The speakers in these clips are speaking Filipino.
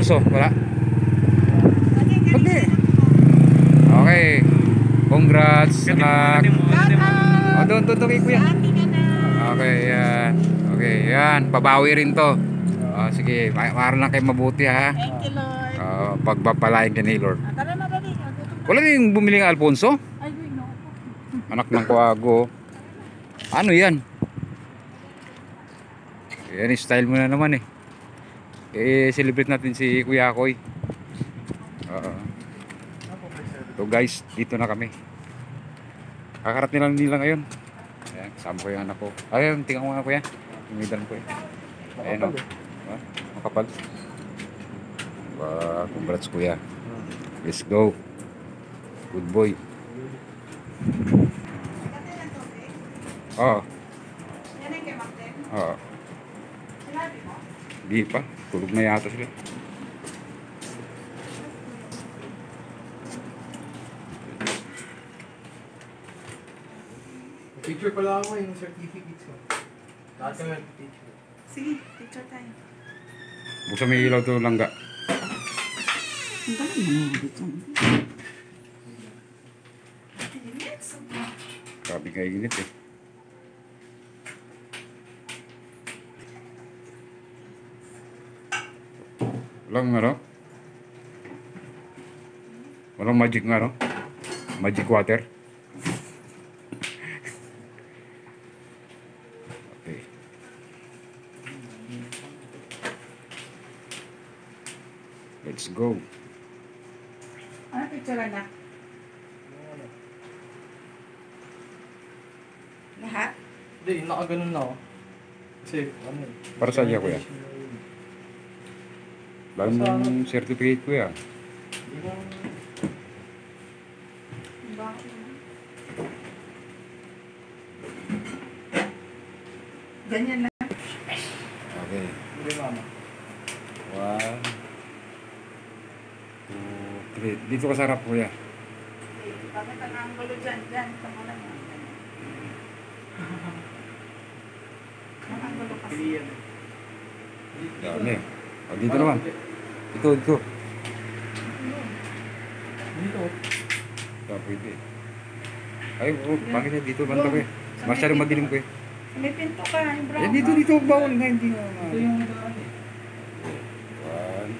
Alfonso? Wala? Okay. Okay. Congrats, anak. O, doon kay kuya. Okay, yan. Okay, yan. Babawi rin to. Sige, maaral lang kayo mabuti, ha. Thank you, Lord. Pagpapalain ka ni Lord. Tara na, dali. Wala rin bumili ng Alfonso? Ay, no. Anak ng kuwago. Ano yan? Yan, style mo na naman eh. Celebrate natin si Kuya Koy. So guys, dito na kami. Kakarat nilang nila ngayon. Ayan, kasama ko yung anak ko. Ayun, tingnan mo nga kuya. Tumidan ko Ayan o. Makapal. Congrats kuya. Let's go. Good boy. Oo. Oo. Di pa. Tulog na yata sila. Picture pala ako yung certificates ko. Lahat kami picture. Sige, picture tayo. Buksan may ilaw to langga. Ang galing naman dito. Grabe ka init Walang Walang magic Magic water. Okay. Let's go. Ano picture na? Lahat? Hindi, nakaganon na ako. Kasi, ano Para saan niya kuya? Lalo mong certificate kuya. Ganyan na. Okay. Hindi mama. 1, 2, 3. Dito ka sa harap kuya. Bakit ang angulo dyan? Dyan, tama lang yan. Ang angulo kasi. Dami. Dito naman. Dito. Dito. Pwede. Ay, bakit na dito banda kuya? Masyadong madilim kuya. May pinto ka, yung brown. Dito. Bawal nga. Hindi nga. Ito yung daan 1,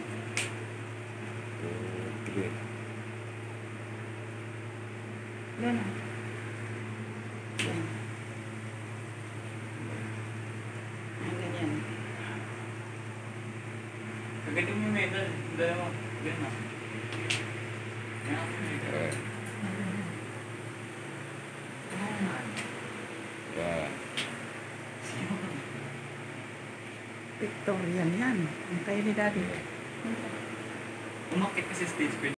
2, 3. Yan na. Ganyan. Kagating mo yung medal. Dahil mo. Ganyan na. Victorian yan. Ang kayo ni Daddy. Umakit kasi stage ko